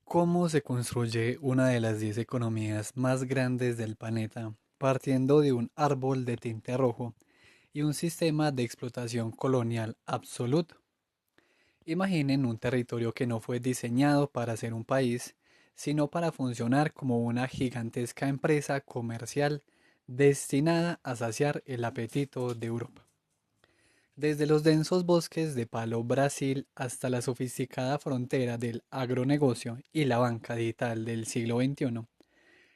¿Cómo se construye una de las 10 economías más grandes del planeta partiendo de un árbol de tinte rojo y un sistema de explotación colonial absoluto? Imaginen un territorio que no fue diseñado para ser un país, sino para funcionar como una gigantesca empresa comercial destinada a saciar el apetito de Europa. Desde los densos bosques de palo Brasil hasta la sofisticada frontera del agronegocio y la banca digital del siglo XXI,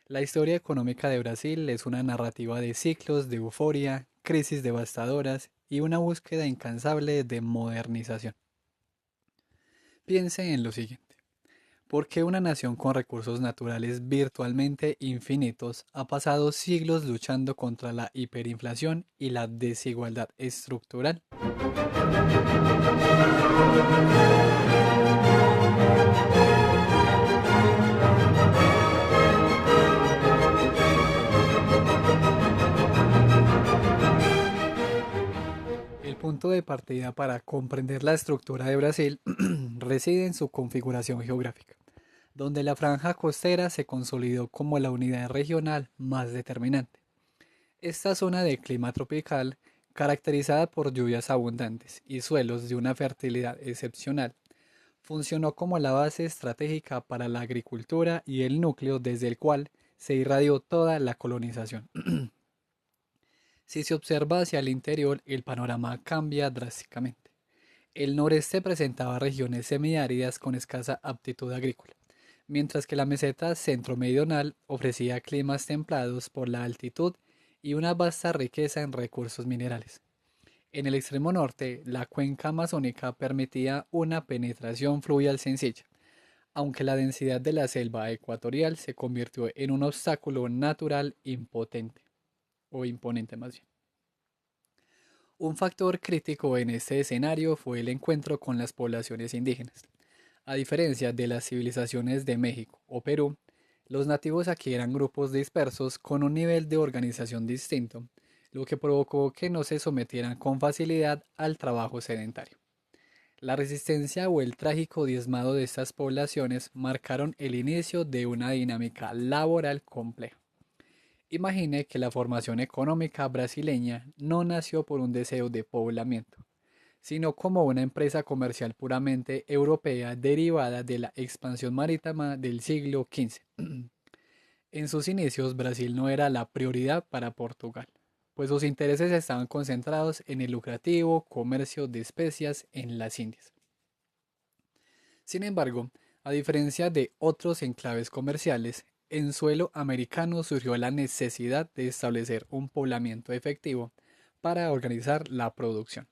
la historia económica de Brasil es una narrativa de ciclos de euforia, crisis devastadoras y una búsqueda incansable de modernización. Piense en lo siguiente. ¿Por qué una nación con recursos naturales virtualmente infinitos ha pasado siglos luchando contra la hiperinflación y la desigualdad estructural? El punto de partida para comprender la estructura de Brasil reside en su configuración geográfica, donde la franja costera se consolidó como la unidad regional más determinante. Esta zona de clima tropical, caracterizada por lluvias abundantes y suelos de una fertilidad excepcional, funcionó como la base estratégica para la agricultura y el núcleo desde el cual se irradió toda la colonización. Si se observa hacia el interior, el panorama cambia drásticamente. El noreste presentaba regiones semiáridas con escasa aptitud agrícola, mientras que la meseta centro-meridional ofrecía climas templados por la altitud y una vasta riqueza en recursos minerales. En el extremo norte, la cuenca amazónica permitía una penetración fluvial sencilla, aunque la densidad de la selva ecuatorial se convirtió en un obstáculo natural impotente, o imponente más bien. Un factor crítico en este escenario fue el encuentro con las poblaciones indígenas. A diferencia de las civilizaciones de México o Perú, los nativos aquí eran grupos dispersos con un nivel de organización distinto, lo que provocó que no se sometieran con facilidad al trabajo sedentario. La resistencia o el trágico diezmado de estas poblaciones marcaron el inicio de una dinámica laboral compleja. Imagine que la formación económica brasileña no nació por un deseo de poblamiento, sino como una empresa comercial puramente europea derivada de la expansión marítima del siglo XV. En sus inicios, Brasil no era la prioridad para Portugal, pues sus intereses estaban concentrados en el lucrativo comercio de especias en las Indias. Sin embargo, a diferencia de otros enclaves comerciales, en suelo americano surgió la necesidad de establecer un poblamiento efectivo para organizar la producción.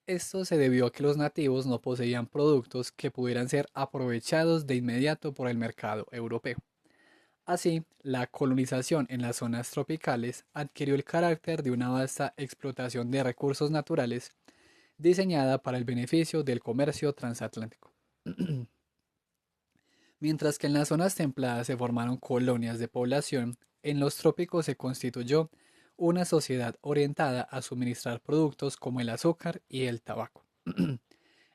Esto se debió a que los nativos no poseían productos que pudieran ser aprovechados de inmediato por el mercado europeo. Así, la colonización en las zonas tropicales adquirió el carácter de una vasta explotación de recursos naturales diseñada para el beneficio del comercio transatlántico. Mientras que en las zonas templadas se formaron colonias de población, en los trópicos se constituyó una sociedad orientada a suministrar productos como el azúcar y el tabaco.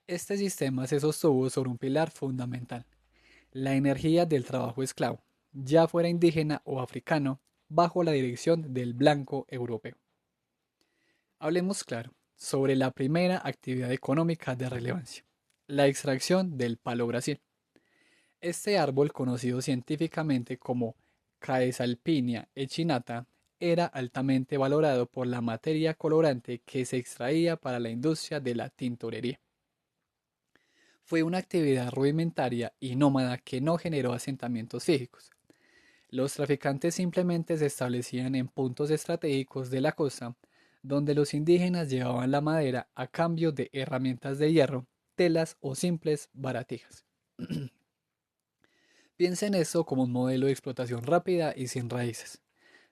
Este sistema se sostuvo sobre un pilar fundamental, la energía del trabajo esclavo, ya fuera indígena o africano, bajo la dirección del blanco europeo. Hablemos claro sobre la primera actividad económica de relevancia, la extracción del palo Brasil. Este árbol, conocido científicamente como Caesalpinia echinata, era altamente valorado por la materia colorante que se extraía para la industria de la tintorería. Fue una actividad rudimentaria y nómada que no generó asentamientos físicos. Los traficantes simplemente se establecían en puntos estratégicos de la costa, donde los indígenas llevaban la madera a cambio de herramientas de hierro, telas o simples baratijas. Piensa en esto como un modelo de explotación rápida y sin raíces.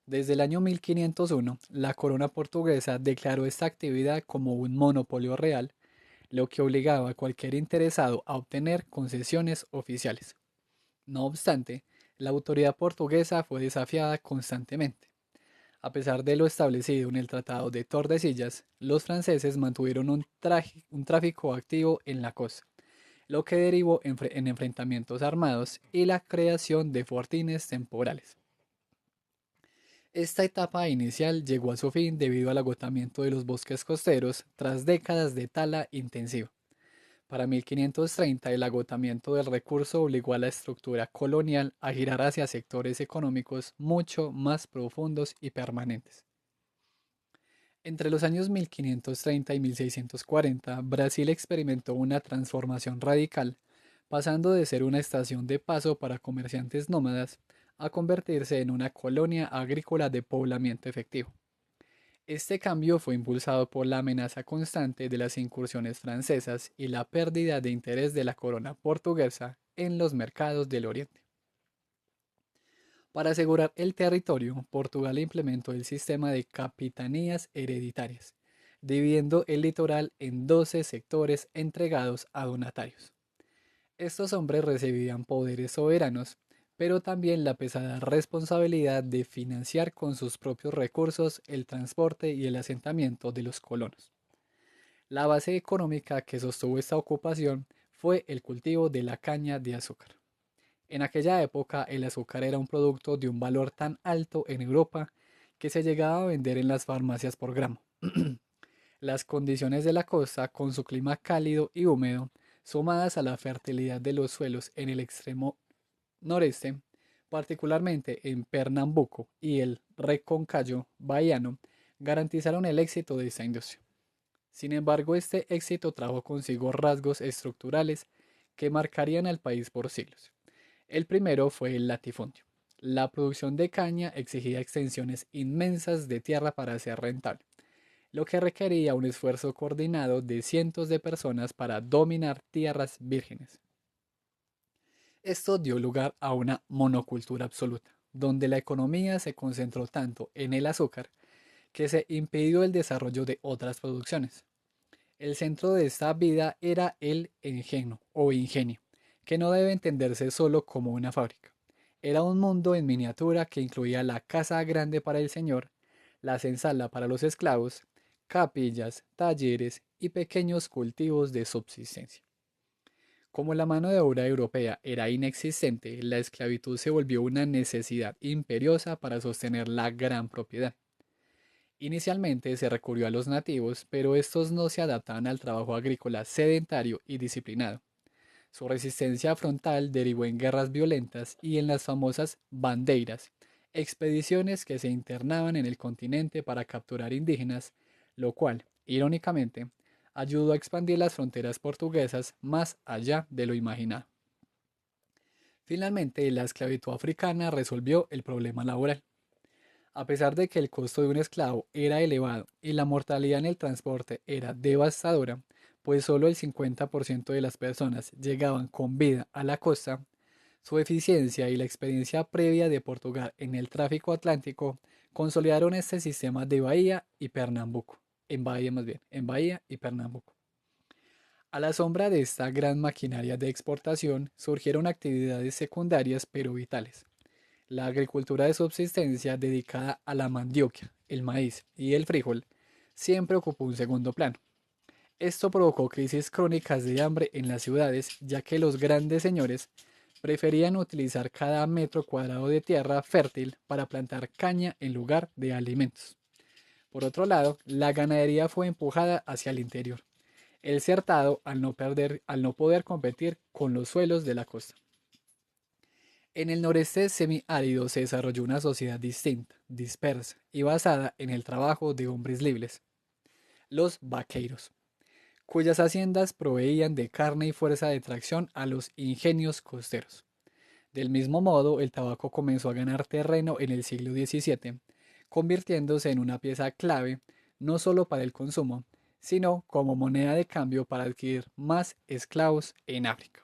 Desde el año 1501, la corona portuguesa declaró esta actividad como un monopolio real, lo que obligaba a cualquier interesado a obtener concesiones oficiales. No obstante, la autoridad portuguesa fue desafiada constantemente. A pesar de lo establecido en el Tratado de Tordesillas, los franceses mantuvieron un tráfico activo en la costa, lo que derivó en enfrentamientos armados y la creación de fortines temporales. Esta etapa inicial llegó a su fin debido al agotamiento de los bosques costeros tras décadas de tala intensiva. Para 1530, el agotamiento del recurso obligó a la estructura colonial a girar hacia sectores económicos mucho más profundos y permanentes. Entre los años 1530 y 1640, Brasil experimentó una transformación radical, pasando de ser una estación de paso para comerciantes nómadas a convertirse en una colonia agrícola de poblamiento efectivo. Este cambio fue impulsado por la amenaza constante de las incursiones francesas y la pérdida de interés de la corona portuguesa en los mercados del Oriente. Para asegurar el territorio, Portugal implementó el sistema de capitanías hereditarias, dividiendo el litoral en 12 sectores entregados a donatarios. Estos hombres recibían poderes soberanos, pero también la pesada responsabilidad de financiar con sus propios recursos el transporte y el asentamiento de los colonos. La base económica que sostuvo esta ocupación fue el cultivo de la caña de azúcar. En aquella época el azúcar era un producto de un valor tan alto en Europa que se llegaba a vender en las farmacias por gramo. Las condiciones de la costa, con su clima cálido y húmedo, sumadas a la fertilidad de los suelos en el extremo noreste, particularmente en Pernambuco y el Reconcayo bahiano, garantizaron el éxito de esta industria. Sin embargo, este éxito trajo consigo rasgos estructurales que marcarían al país por siglos. El primero fue el latifundio. La producción de caña exigía extensiones inmensas de tierra para ser rentable, lo que requería un esfuerzo coordinado de cientos de personas para dominar tierras vírgenes. Esto dio lugar a una monocultura absoluta, donde la economía se concentró tanto en el azúcar que se impidió el desarrollo de otras producciones. El centro de esta vida era el engenio o ingenio, que no debe entenderse solo como una fábrica. Era un mundo en miniatura que incluía la casa grande para el señor, la senzala para los esclavos, capillas, talleres y pequeños cultivos de subsistencia. Como la mano de obra europea era inexistente, la esclavitud se volvió una necesidad imperiosa para sostener la gran propiedad. Inicialmente se recurrió a los nativos, pero estos no se adaptaban al trabajo agrícola sedentario y disciplinado. Su resistencia frontal derivó en guerras violentas y en las famosas bandeiras, expediciones que se internaban en el continente para capturar indígenas, lo cual, irónicamente, ayudó a expandir las fronteras portuguesas más allá de lo imaginado. Finalmente, la esclavitud africana resolvió el problema laboral. A pesar de que el costo de un esclavo era elevado y la mortalidad en el transporte era devastadora, pues solo el 50% de las personas llegaban con vida a la costa, su eficiencia y la experiencia previa de Portugal en el tráfico atlántico consolidaron este sistema de Bahía y Pernambuco, en Bahía más bien, en Bahía y Pernambuco. A la sombra de esta gran maquinaria de exportación surgieron actividades secundarias pero vitales. La agricultura de subsistencia dedicada a la mandioca, el maíz y el frijol siempre ocupó un segundo plano. Esto provocó crisis crónicas de hambre en las ciudades, ya que los grandes señores preferían utilizar cada metro cuadrado de tierra fértil para plantar caña en lugar de alimentos. Por otro lado, la ganadería fue empujada hacia el interior, el certado al no poder competir con los suelos de la costa. En el noreste semiárido se desarrolló una sociedad distinta, dispersa y basada en el trabajo de hombres libres, los vaqueiros, cuyas haciendas proveían de carne y fuerza de tracción a los ingenios costeros. Del mismo modo, el tabaco comenzó a ganar terreno en el siglo XVII, convirtiéndose en una pieza clave no solo para el consumo, sino como moneda de cambio para adquirir más esclavos en África.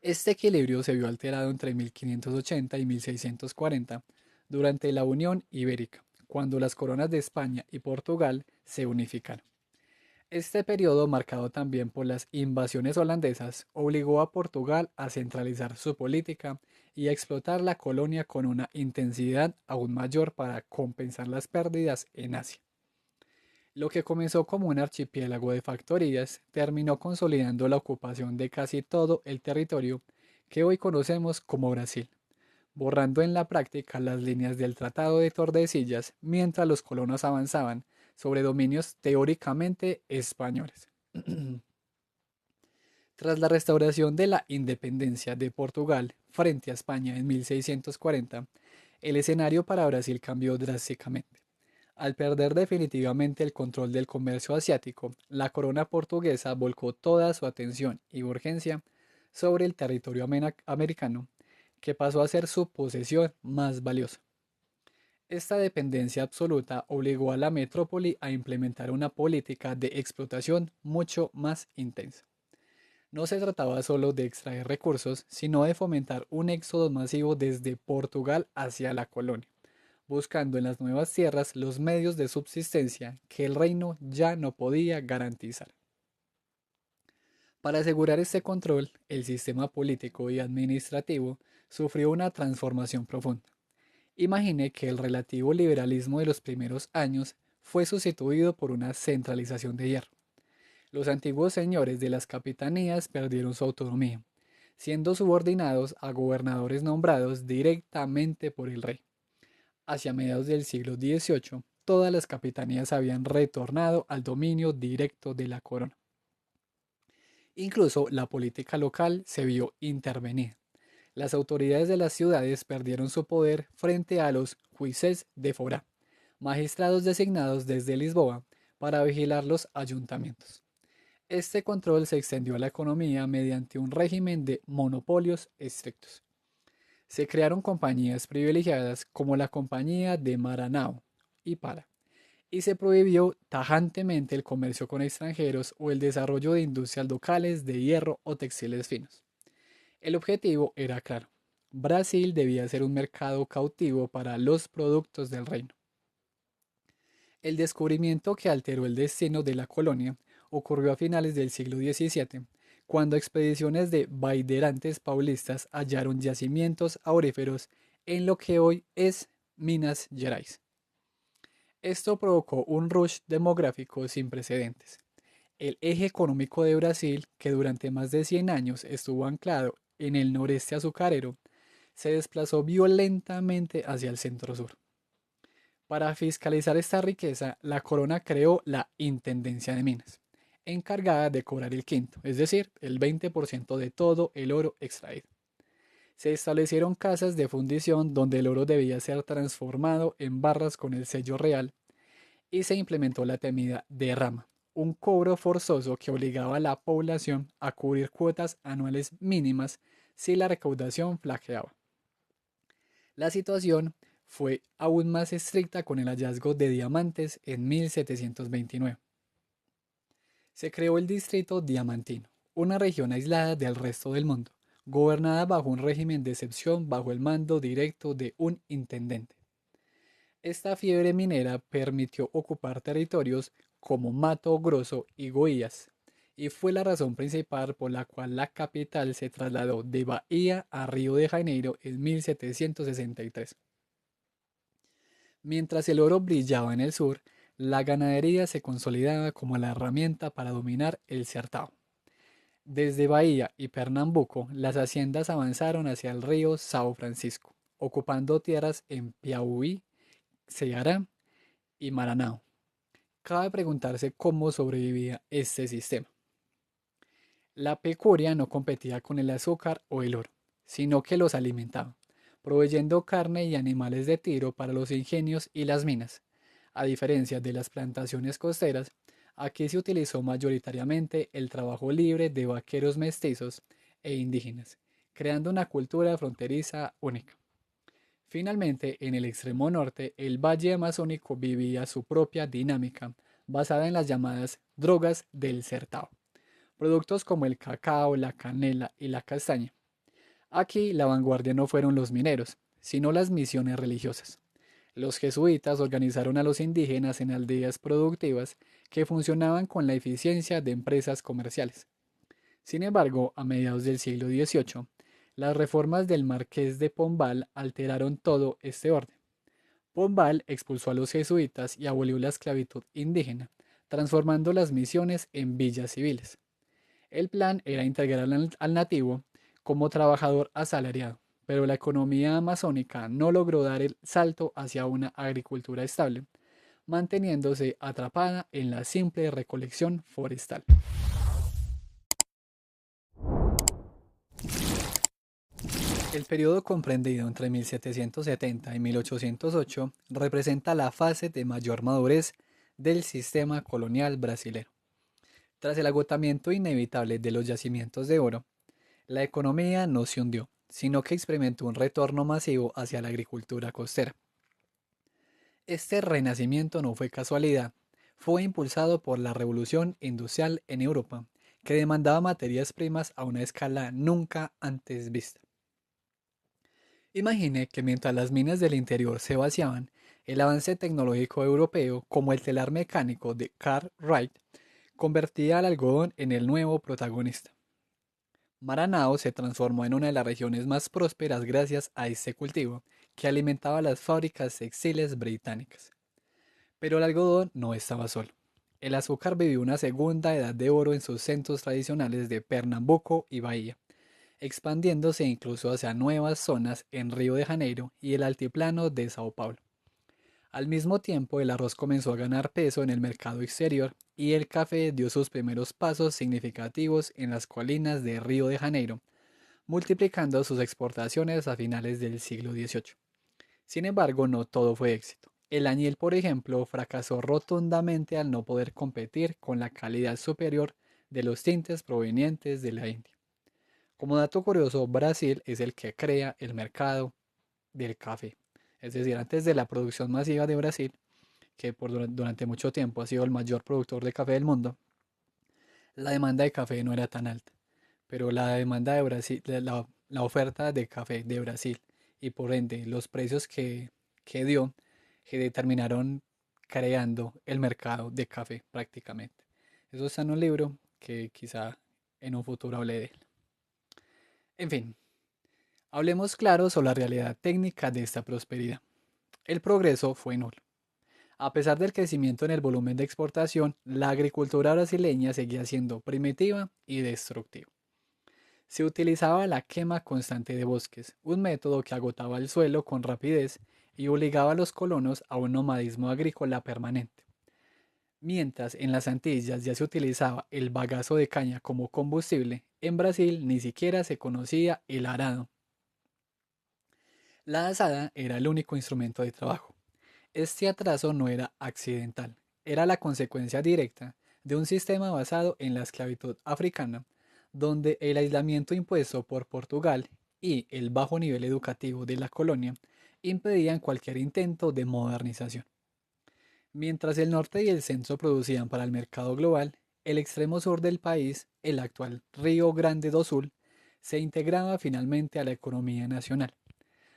Este equilibrio se vio alterado entre 1580 y 1640 durante la Unión Ibérica, cuando las coronas de España y Portugal se unificaron. Este periodo, marcado también por las invasiones holandesas, obligó a Portugal a centralizar su política y a explotar la colonia con una intensidad aún mayor para compensar las pérdidas en Asia. Lo que comenzó como un archipiélago de factorías terminó consolidando la ocupación de casi todo el territorio que hoy conocemos como Brasil, borrando en la práctica las líneas del Tratado de Tordesillas mientras los colonos avanzaban sobre dominios teóricamente españoles. Tras la restauración de la independencia de Portugal frente a España en 1640, el escenario para Brasil cambió drásticamente. Al perder definitivamente el control del comercio asiático, la corona portuguesa volcó toda su atención y urgencia sobre el territorio americano, que pasó a ser su posesión más valiosa. Esta dependencia absoluta obligó a la metrópoli a implementar una política de explotación mucho más intensa. No se trataba solo de extraer recursos, sino de fomentar un éxodo masivo desde Portugal hacia la colonia, buscando en las nuevas tierras los medios de subsistencia que el reino ya no podía garantizar. Para asegurar este control, el sistema político y administrativo sufrió una transformación profunda. Imagine que el relativo liberalismo de los primeros años fue sustituido por una centralización de hierro. Los antiguos señores de las capitanías perdieron su autonomía, siendo subordinados a gobernadores nombrados directamente por el rey. Hacia mediados del siglo XVIII, todas las capitanías habían retornado al dominio directo de la corona. Incluso la política local se vio intervenida. Las autoridades de las ciudades perdieron su poder frente a los jueces de fora, magistrados designados desde Lisboa para vigilar los ayuntamientos. Este control se extendió a la economía mediante un régimen de monopolios estrictos. Se crearon compañías privilegiadas como la Compañía de Maranhão y Para, y se prohibió tajantemente el comercio con extranjeros o el desarrollo de industrias locales de hierro o textiles finos. El objetivo era claro: Brasil debía ser un mercado cautivo para los productos del reino. El descubrimiento que alteró el destino de la colonia ocurrió a finales del siglo XVII, cuando expediciones de baiderantes paulistas hallaron yacimientos auríferos en lo que hoy es Minas Gerais. Esto provocó un rush demográfico sin precedentes. El eje económico de Brasil, que durante más de 100 años estuvo anclado en el noreste azucarero, se desplazó violentamente hacia el centro-sur. Para fiscalizar esta riqueza, la corona creó la Intendencia de Minas, encargada de cobrar el quinto, es decir, el 20% de todo el oro extraído. Se establecieron casas de fundición donde el oro debía ser transformado en barras con el sello real y se implementó la temida derrama, un cobro forzoso que obligaba a la población a cubrir cuotas anuales mínimas si la recaudación flaqueaba. La situación fue aún más estricta con el hallazgo de diamantes en 1729. Se creó el distrito diamantino, una región aislada del resto del mundo, gobernada bajo un régimen de excepción bajo el mando directo de un intendente. Esta fiebre minera permitió ocupar territorios como Mato Grosso y Goiás, y fue la razón principal por la cual la capital se trasladó de Bahía a Río de Janeiro en 1763. Mientras el oro brillaba en el sur, la ganadería se consolidaba como la herramienta para dominar el Sertão. Desde Bahía y Pernambuco, las haciendas avanzaron hacia el río São Francisco, ocupando tierras en Piauí, Ceará y Maranhão. Cabe preguntarse cómo sobrevivía este sistema. La pecuria no competía con el azúcar o el oro, sino que los alimentaba, proveyendo carne y animales de tiro para los ingenios y las minas. A diferencia de las plantaciones costeras, aquí se utilizó mayoritariamente el trabajo libre de vaqueros mestizos e indígenas, creando una cultura fronteriza única. Finalmente, en el extremo norte, el valle amazónico vivía su propia dinámica, basada en las llamadas drogas del Sertão, productos como el cacao, la canela y la castaña. Aquí la vanguardia no fueron los mineros, sino las misiones religiosas. Los jesuitas organizaron a los indígenas en aldeas productivas que funcionaban con la eficiencia de empresas comerciales. Sin embargo, a mediados del siglo XVIII, las reformas del Marqués de Pombal alteraron todo este orden. Pombal expulsó a los jesuitas y abolió la esclavitud indígena, transformando las misiones en villas civiles. El plan era integrar al nativo como trabajador asalariado, pero la economía amazónica no logró dar el salto hacia una agricultura estable, manteniéndose atrapada en la simple recolección forestal. El periodo comprendido entre 1770 y 1808 representa la fase de mayor madurez del sistema colonial brasilero. Tras el agotamiento inevitable de los yacimientos de oro, la economía no se hundió, sino que experimentó un retorno masivo hacia la agricultura costera. Este renacimiento no fue casualidad, fue impulsado por la revolución industrial en Europa, que demandaba materias primas a una escala nunca antes vista. Imagine que mientras las minas del interior se vaciaban, el avance tecnológico europeo, como el telar mecánico de Cartwright, convertía al algodón en el nuevo protagonista. Maranhão se transformó en una de las regiones más prósperas gracias a este cultivo, que alimentaba las fábricas textiles británicas. Pero el algodón no estaba solo. El azúcar vivió una segunda edad de oro en sus centros tradicionales de Pernambuco y Bahía, expandiéndose incluso hacia nuevas zonas en Río de Janeiro y el altiplano de Sao Paulo. Al mismo tiempo, el arroz comenzó a ganar peso en el mercado exterior y el café dio sus primeros pasos significativos en las colinas de Río de Janeiro, multiplicando sus exportaciones a finales del siglo XVIII. Sin embargo, no todo fue éxito. El añil, por ejemplo, fracasó rotundamente al no poder competir con la calidad superior de los tintes provenientes de la India. Como dato curioso, Brasil es el que crea el mercado del café. Es decir, antes de la producción masiva de Brasil, que durante mucho tiempo ha sido el mayor productor de café del mundo, la demanda de café no era tan alta. Pero la demanda de Brasil, la oferta de café de Brasil y por ende los precios que dio, que determinaron creando el mercado de café prácticamente. Eso está en un libro que quizá en un futuro hable de él. En fin, hablemos claro sobre la realidad técnica de esta prosperidad. El progreso fue nulo. A pesar del crecimiento en el volumen de exportación, la agricultura brasileña seguía siendo primitiva y destructiva. Se utilizaba la quema constante de bosques, un método que agotaba el suelo con rapidez y obligaba a los colonos a un nomadismo agrícola permanente. Mientras en las Antillas ya se utilizaba el bagazo de caña como combustible, en Brasil ni siquiera se conocía el arado. La azada era el único instrumento de trabajo. Este atraso no era accidental, era la consecuencia directa de un sistema basado en la esclavitud africana, donde el aislamiento impuesto por Portugal y el bajo nivel educativo de la colonia impedían cualquier intento de modernización. Mientras el norte y el centro producían para el mercado global, el extremo sur del país, el actual Río Grande do Sul, se integraba finalmente a la economía nacional.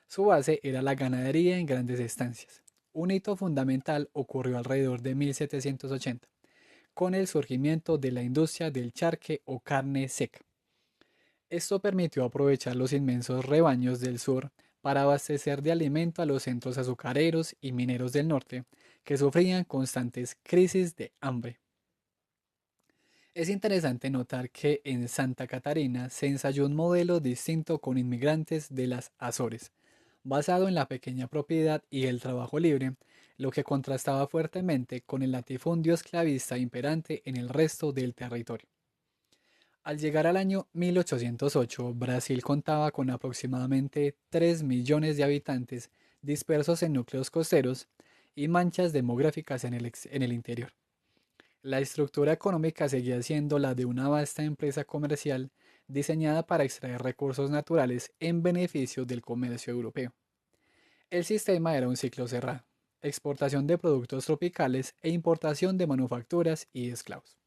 Su base era la ganadería en grandes estancias. Un hito fundamental ocurrió alrededor de 1780, con el surgimiento de la industria del charque o carne seca. Esto permitió aprovechar los inmensos rebaños del sur para abastecer de alimento a los centros azucareros y mineros del norte, que sufrían constantes crisis de hambre. Es interesante notar que en Santa Catarina se ensayó un modelo distinto con inmigrantes de las Azores, basado en la pequeña propiedad y el trabajo libre, lo que contrastaba fuertemente con el latifundio esclavista imperante en el resto del territorio. Al llegar al año 1808, Brasil contaba con aproximadamente 3 millones de habitantes dispersos en núcleos costeros y manchas demográficas en el interior. La estructura económica seguía siendo la de una vasta empresa comercial diseñada para extraer recursos naturales en beneficio del comercio europeo. El sistema era un ciclo cerrado: exportación de productos tropicales e importación de manufacturas y esclavos.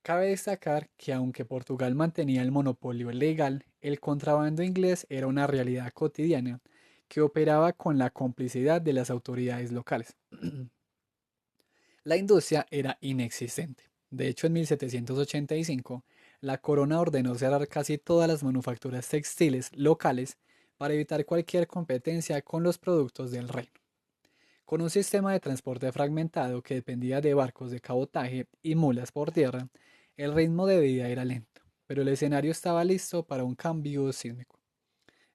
Cabe destacar que aunque Portugal mantenía el monopolio legal, el contrabando inglés era una realidad cotidiana que operaba con la complicidad de las autoridades locales. La industria era inexistente. De hecho, en 1785, la corona ordenó cerrar casi todas las manufacturas textiles locales para evitar cualquier competencia con los productos del reino. Con un sistema de transporte fragmentado que dependía de barcos de cabotaje y mulas por tierra, el ritmo de vida era lento, pero el escenario estaba listo para un cambio sísmico.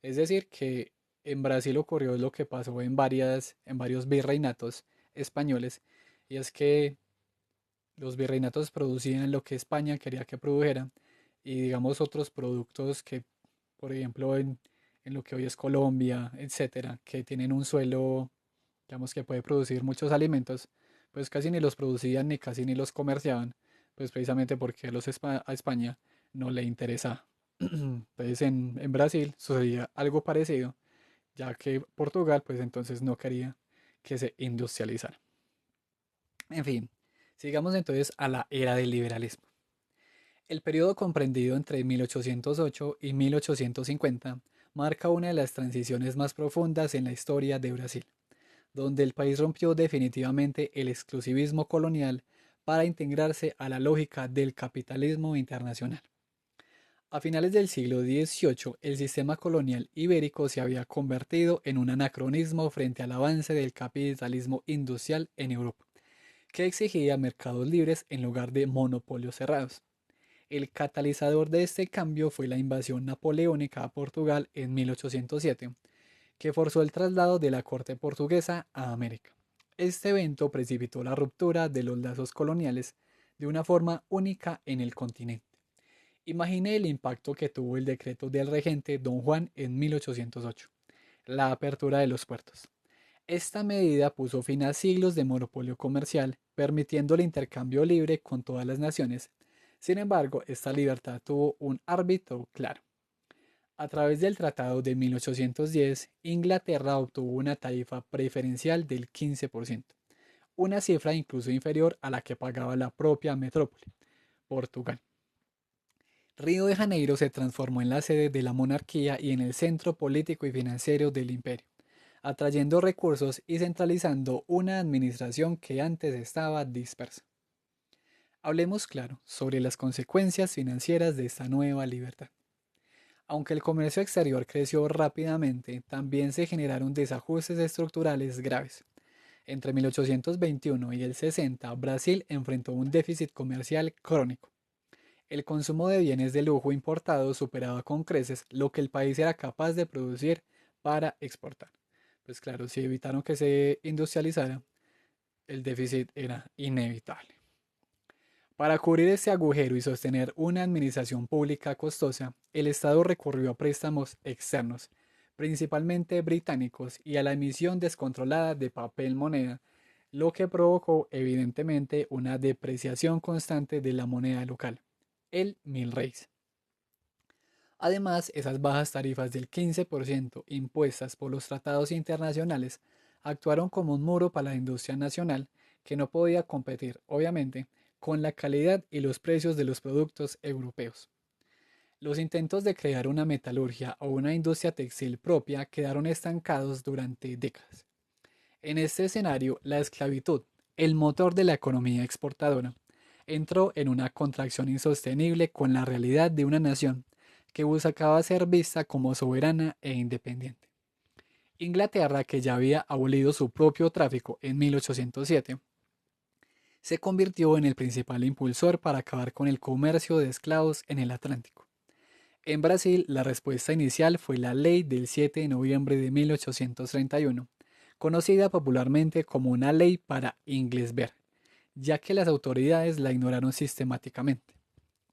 Es decir, que en Brasil ocurrió lo que pasó en varios virreinatos españoles, y es que los virreinatos producían lo que España quería que produjeran, y digamos otros productos que, por ejemplo, en lo que hoy es Colombia, etcétera, que tienen un suelo, digamos, que puede producir muchos alimentos, pues casi ni los producían ni casi ni los comerciaban, pues precisamente porque a España no le interesa. Entonces en Brasil sucedía algo parecido, ya que Portugal pues entonces no quería que se industrializara. En fin, sigamos entonces a la era del liberalismo. El periodo comprendido entre 1808 y 1850 marca una de las transiciones más profundas en la historia de Brasil, donde el país rompió definitivamente el exclusivismo colonial para integrarse a la lógica del capitalismo internacional. A finales del siglo XVIII, el sistema colonial ibérico se había convertido en un anacronismo frente al avance del capitalismo industrial en Europa, que exigía mercados libres en lugar de monopolios cerrados. El catalizador de este cambio fue la invasión napoleónica a Portugal en 1807, que forzó el traslado de la corte portuguesa a América. Este evento precipitó la ruptura de los lazos coloniales de una forma única en el continente. Imagine el impacto que tuvo el decreto del regente Don Juan en 1808, la apertura de los puertos. Esta medida puso fin a siglos de monopolio comercial, permitiendo el intercambio libre con todas las naciones. Sin embargo, esta libertad tuvo un árbitro claro. A través del Tratado de 1810, Inglaterra obtuvo una tarifa preferencial del 15%, una cifra incluso inferior a la que pagaba la propia metrópoli, Portugal. Río de Janeiro se transformó en la sede de la monarquía y en el centro político y financiero del imperio, atrayendo recursos y centralizando una administración que antes estaba dispersa. Hablemos claro sobre las consecuencias financieras de esta nueva libertad. Aunque el comercio exterior creció rápidamente, también se generaron desajustes estructurales graves. Entre 1821 y el 60, Brasil enfrentó un déficit comercial crónico. El consumo de bienes de lujo importados superaba con creces lo que el país era capaz de producir para exportar. Pues claro, si evitaron que se industrializara, el déficit era inevitable. Para cubrir este agujero y sostener una administración pública costosa, el Estado recurrió a préstamos externos, principalmente británicos, y a la emisión descontrolada de papel moneda, lo que provocó evidentemente una depreciación constante de la moneda local, el milreis. Además, esas bajas tarifas del 15% impuestas por los tratados internacionales actuaron como un muro para la industria nacional que no podía competir, obviamente, con la calidad y los precios de los productos europeos. Los intentos de crear una metalurgia o una industria textil propia quedaron estancados durante décadas. En este escenario, la esclavitud, el motor de la economía exportadora, entró en una contracción insostenible con la realidad de una nación que buscaba ser vista como soberana e independiente. Inglaterra, que ya había abolido su propio tráfico en 1807, se convirtió en el principal impulsor para acabar con el comercio de esclavos en el Atlántico. En Brasil, la respuesta inicial fue la Ley del 7 de noviembre de 1831, conocida popularmente como una ley para inglés ver, ya que las autoridades la ignoraron sistemáticamente.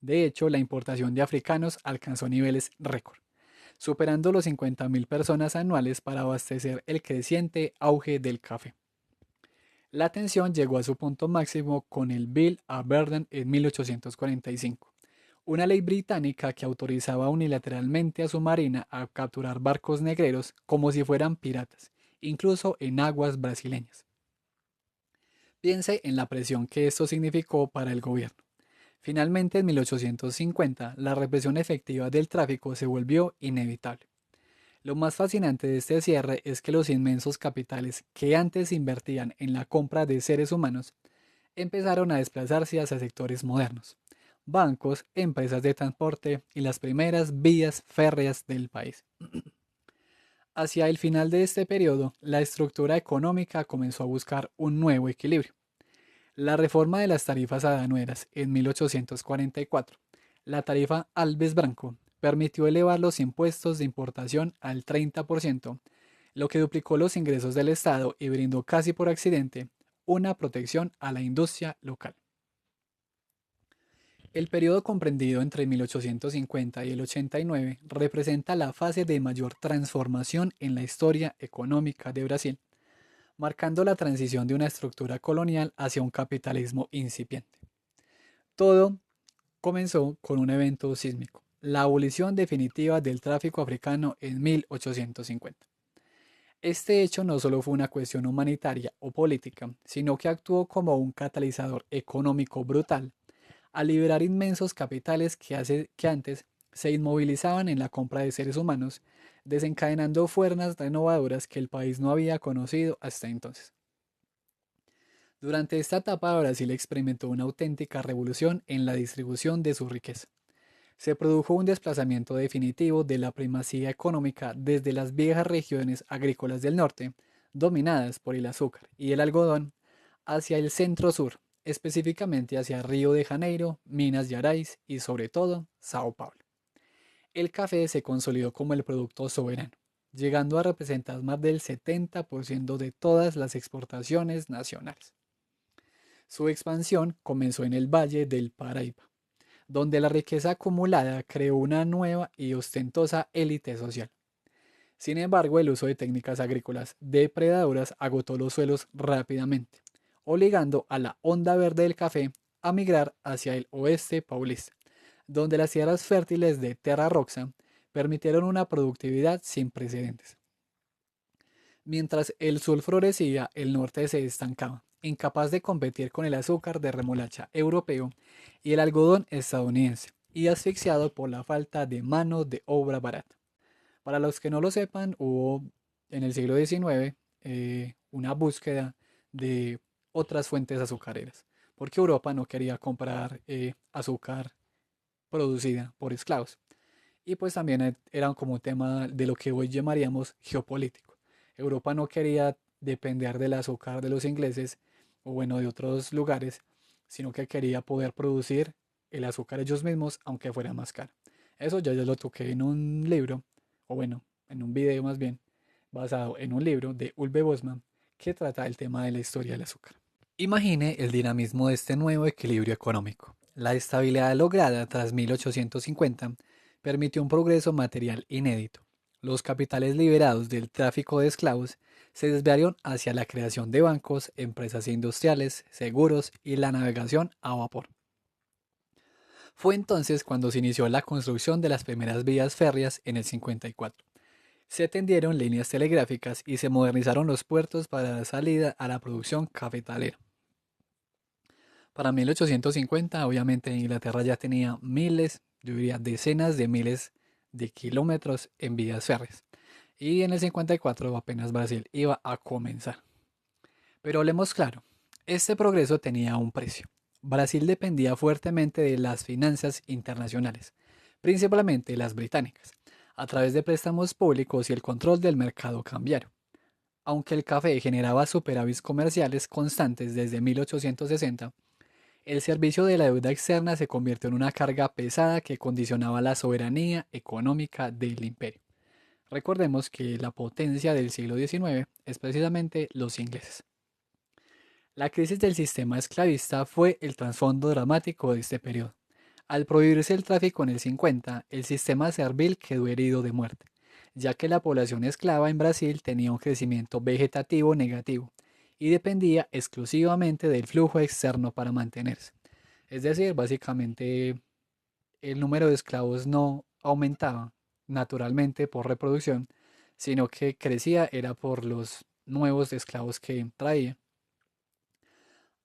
De hecho, la importación de africanos alcanzó niveles récord, superando los 50.000 personas anuales para abastecer el creciente auge del café. La tensión llegó a su punto máximo con el Bill of Verdun en 1845, una ley británica que autorizaba unilateralmente a su marina a capturar barcos negreros como si fueran piratas, incluso en aguas brasileñas. Piense en la presión que esto significó para el gobierno. Finalmente, en 1850, la represión efectiva del tráfico se volvió inevitable. Lo más fascinante de este cierre es que los inmensos capitales que antes invertían en la compra de seres humanos empezaron a desplazarse hacia sectores modernos, bancos, empresas de transporte y las primeras vías férreas del país. Hacia el final de este periodo, la estructura económica comenzó a buscar un nuevo equilibrio. La reforma de las tarifas aduaneras en 1844, la tarifa Alves Branco, permitió elevar los impuestos de importación al 30%, lo que duplicó los ingresos del Estado y brindó casi por accidente una protección a la industria local. El periodo comprendido entre 1850 y el 89 representa la fase de mayor transformación en la historia económica de Brasil, marcando la transición de una estructura colonial hacia un capitalismo incipiente. Todo comenzó con un evento sísmico, la abolición definitiva del tráfico africano en 1850. Este hecho no solo fue una cuestión humanitaria o política, sino que actuó como un catalizador económico brutal al liberar inmensos capitales que antes se inmovilizaban en la compra de seres humanos, desencadenando fuerzas renovadoras que el país no había conocido hasta entonces. Durante esta etapa, Brasil experimentó una auténtica revolución en la distribución de su riqueza. Se produjo un desplazamiento definitivo de la primacía económica desde las viejas regiones agrícolas del norte, dominadas por el azúcar y el algodón, hacia el centro-sur, específicamente hacia Río de Janeiro, Minas Gerais y sobre todo Sao Paulo. El café se consolidó como el producto soberano, llegando a representar más del 70% de todas las exportaciones nacionales. Su expansión comenzó en el Valle del Paraíba, donde la riqueza acumulada creó una nueva y ostentosa élite social. Sin embargo, el uso de técnicas agrícolas depredadoras agotó los suelos rápidamente, obligando a la onda verde del café a migrar hacia el oeste paulista, donde las tierras fértiles de Terra Roxa permitieron una productividad sin precedentes. Mientras el sur florecía, el norte se estancaba, incapaz de competir con el azúcar de remolacha europeo y el algodón estadounidense, y asfixiado por la falta de mano de obra barata. Para los que no lo sepan, hubo en el siglo XIX una búsqueda de otras fuentes azucareras, porque Europa no quería comprar azúcar producida por esclavos. Y pues también era como un tema de lo que hoy llamaríamos geopolítico. Europa no quería depender del azúcar de los ingleses o bueno de otros lugares, sino que quería poder producir el azúcar ellos mismos aunque fuera más caro. Eso ya yo lo toqué en un libro, o bueno, en un video más bien, basado en un libro de Ulve Bosman que trata el tema de la historia del azúcar. Imagine el dinamismo de este nuevo equilibrio económico. La estabilidad lograda tras 1850 permitió un progreso material inédito. Los capitales liberados del tráfico de esclavos se desviaron hacia la creación de bancos, empresas industriales, seguros y la navegación a vapor. Fue entonces cuando se inició la construcción de las primeras vías férreas en el 54. Se tendieron líneas telegráficas y se modernizaron los puertos para dar salida a la producción cafetalera. Para 1850, obviamente Inglaterra ya tenía miles, yo diría decenas de miles de kilómetros en vías férreas. Y en el 54 apenas Brasil iba a comenzar. Pero hablemos claro, este progreso tenía un precio. Brasil dependía fuertemente de las finanzas internacionales, principalmente las británicas, a través de préstamos públicos y el control del mercado cambiario. Aunque el café generaba superávits comerciales constantes desde 1860, el servicio de la deuda externa se convirtió en una carga pesada que condicionaba la soberanía económica del imperio. Recordemos que la potencia del siglo XIX es precisamente los ingleses. La crisis del sistema esclavista fue el trasfondo dramático de este periodo. Al prohibirse el tráfico en el 50, el sistema servil quedó herido de muerte, ya que la población esclava en Brasil tenía un crecimiento vegetativo negativo y dependía exclusivamente del flujo externo para mantenerse. Es decir, básicamente el número de esclavos no aumentaba naturalmente por reproducción, sino que crecía era por los nuevos esclavos que traía.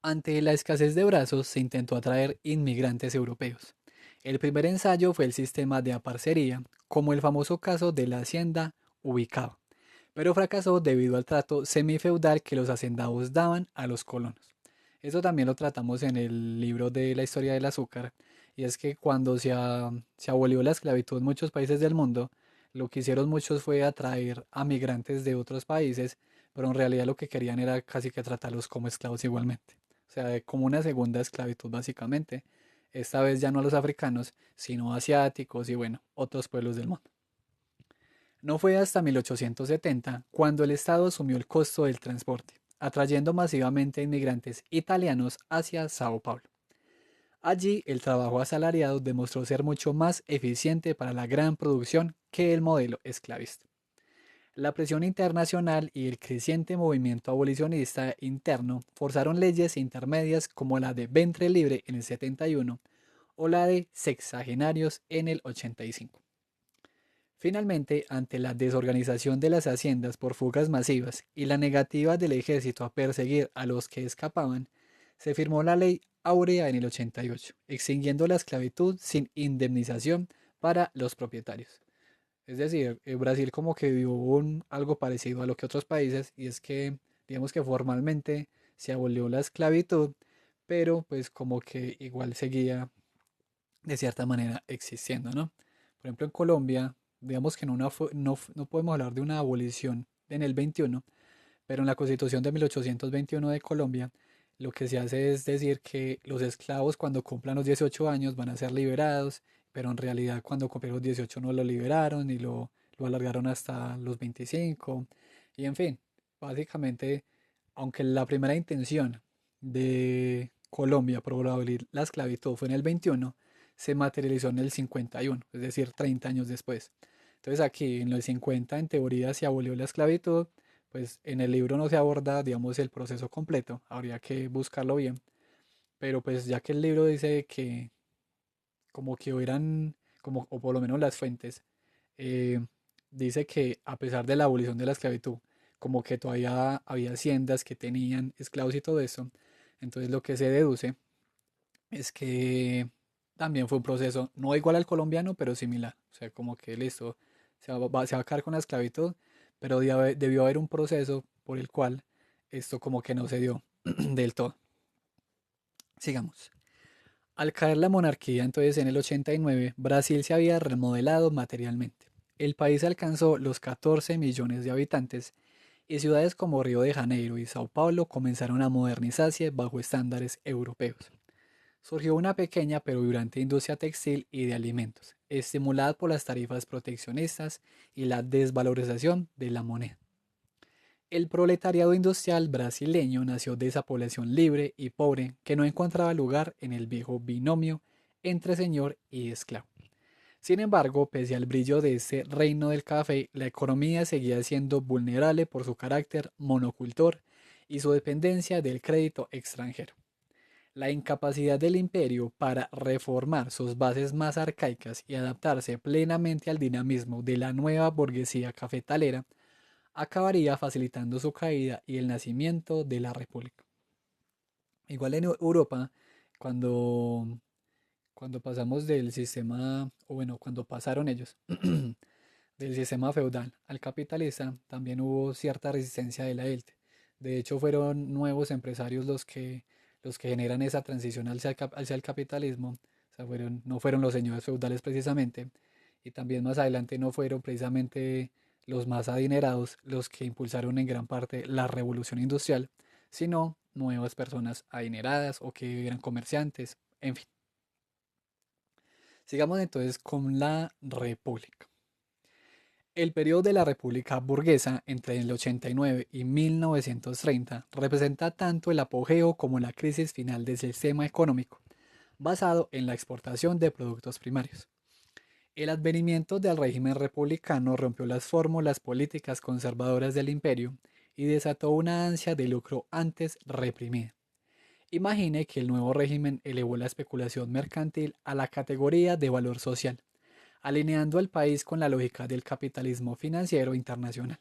Ante la escasez de brazos se intentó atraer inmigrantes europeos. El primer ensayo fue el sistema de aparcería, como el famoso caso de la hacienda ubicada, pero fracasó debido al trato semifeudal que los hacendados daban a los colonos. Eso también lo tratamos en el libro de la historia del azúcar, y es que cuando se abolió la esclavitud en muchos países del mundo, lo que hicieron muchos fue atraer a migrantes de otros países, pero en realidad lo que querían era casi que tratarlos como esclavos igualmente. O sea, como una segunda esclavitud básicamente. Esta vez ya no a los africanos, sino asiáticos y bueno, otros pueblos del mundo. No fue hasta 1870 cuando el Estado asumió el costo del transporte, atrayendo masivamente inmigrantes italianos hacia Sao Paulo. Allí el trabajo asalariado demostró ser mucho más eficiente para la gran producción que el modelo esclavista. La presión internacional y el creciente movimiento abolicionista interno forzaron leyes intermedias como la de ventre libre en el 71 o la de sexagenarios en el 85. Finalmente, ante la desorganización de las haciendas por fugas masivas y la negativa del ejército a perseguir a los que escapaban, se firmó la Ley Áurea en el 88, extinguiendo la esclavitud sin indemnización para los propietarios. Es decir, Brasil como que vivió algo parecido a lo que otros países, y es que digamos que formalmente se abolió la esclavitud, pero pues como que igual seguía de cierta manera existiendo, ¿no? Por ejemplo, en Colombia, digamos que no podemos hablar de una abolición en el 21, pero en la Constitución de 1821 de Colombia, lo que se hace es decir que los esclavos cuando cumplan los 18 años van a ser liberados, pero en realidad cuando cumplieron los 18 no lo liberaron y lo alargaron hasta los 25. Y en fin, básicamente, aunque la primera intención de Colombia por abolir la esclavitud fue en el 21, se materializó en el 51, es decir, 30 años después. Entonces aquí en los 50 en teoría se abolió la esclavitud, pues en el libro no se aborda, digamos, el proceso completo, habría que buscarlo bien, pero pues ya que el libro dice que como que hubieran, como, o por lo menos las fuentes, eh, dice que a pesar de la abolición de la esclavitud, como que todavía había haciendas que tenían esclavos y todo eso, entonces lo que se deduce es que también fue un proceso no igual al colombiano, pero similar, o sea, como que listo, se va a acabar con la esclavitud, pero debió haber un proceso por el cual esto como que no se dio del todo. Sigamos. Al caer la monarquía, entonces en el 89, Brasil se había remodelado materialmente. El país alcanzó los 14 millones de habitantes y ciudades como Río de Janeiro y Sao Paulo comenzaron a modernizarse bajo estándares europeos. Surgió una pequeña pero vibrante industria textil y de alimentos, estimulada por las tarifas proteccionistas y la desvalorización de la moneda. El proletariado industrial brasileño nació de esa población libre y pobre que no encontraba lugar en el viejo binomio entre señor y esclavo. Sin embargo, pese al brillo de este reino del café, la economía seguía siendo vulnerable por su carácter monocultor y su dependencia del crédito extranjero. La incapacidad del imperio para reformar sus bases más arcaicas y adaptarse plenamente al dinamismo de la nueva burguesía cafetalera acabaría facilitando su caída y el nacimiento de la República. Igual en Europa, cuando, cuando pasamos del sistema, o bueno, cuando pasaron ellos del sistema feudal al capitalista, también hubo cierta resistencia de la élite. De hecho, fueron nuevos empresarios los que generan esa transición hacia el capitalismo. O sea, no fueron los señores feudales precisamente. Y también más adelante no fueron precisamente los más adinerados los que impulsaron en gran parte la revolución industrial, sino nuevas personas adineradas o que eran comerciantes, en fin. Sigamos entonces con la República. El periodo de la República Burguesa entre el 89 y 1930 representa tanto el apogeo como la crisis final del sistema económico, basado en la exportación de productos primarios. El advenimiento del régimen republicano rompió las fórmulas políticas conservadoras del imperio y desató una ansia de lucro antes reprimida. Imagine que el nuevo régimen elevó la especulación mercantil a la categoría de valor social, alineando al país con la lógica del capitalismo financiero internacional.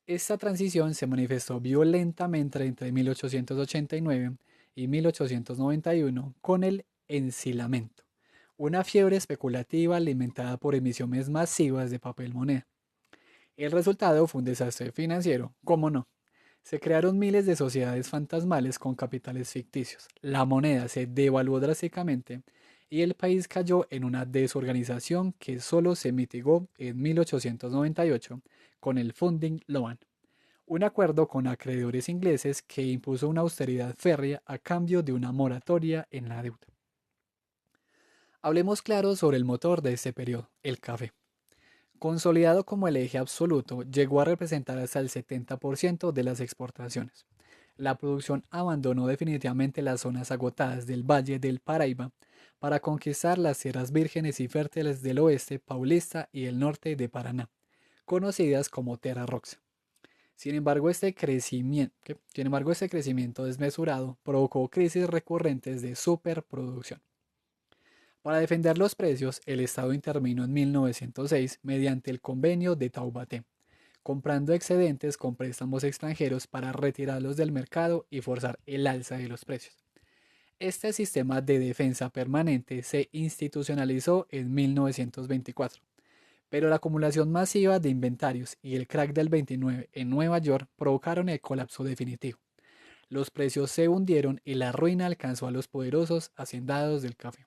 Esta transición se manifestó violentamente entre 1889 y 1891 con el ensilamiento, una fiebre especulativa alimentada por emisiones masivas de papel moneda. El resultado fue un desastre financiero, ¿cómo no? Se crearon miles de sociedades fantasmales con capitales ficticios. La moneda se devaluó drásticamente y el país cayó en una desorganización que solo se mitigó en 1898 con el Funding Loan, un acuerdo con acreedores ingleses que impuso una austeridad férrea a cambio de una moratoria en la deuda. Hablemos claro sobre el motor de este periodo, el café. Consolidado como el eje absoluto, llegó a representar hasta el 70% de las exportaciones. La producción abandonó definitivamente las zonas agotadas del Valle del Paraíba para conquistar las tierras vírgenes y fértiles del oeste paulista y el norte de Paraná, conocidas como Terra Roxa. Sin embargo, este crecimiento desmesurado provocó crisis recurrentes de superproducción. Para defender los precios, el Estado intervino en 1906 mediante el Convenio de Taubaté, comprando excedentes con préstamos extranjeros para retirarlos del mercado y forzar el alza de los precios. Este sistema de defensa permanente se institucionalizó en 1924, pero la acumulación masiva de inventarios y el crack del 29 en Nueva York provocaron el colapso definitivo. Los precios se hundieron y la ruina alcanzó a los poderosos hacendados del café.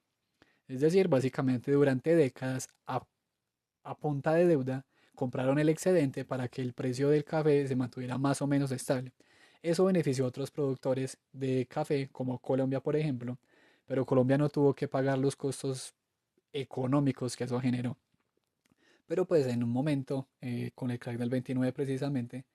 Es decir, básicamente durante décadas, a punta de deuda, compraron el excedente para que el precio del café se mantuviera más o menos estable. Eso benefició a otros productores de café, como Colombia, por ejemplo, pero Colombia no tuvo que pagar los costos económicos que eso generó. Pero pues en un momento, con el crack del 29 precisamente,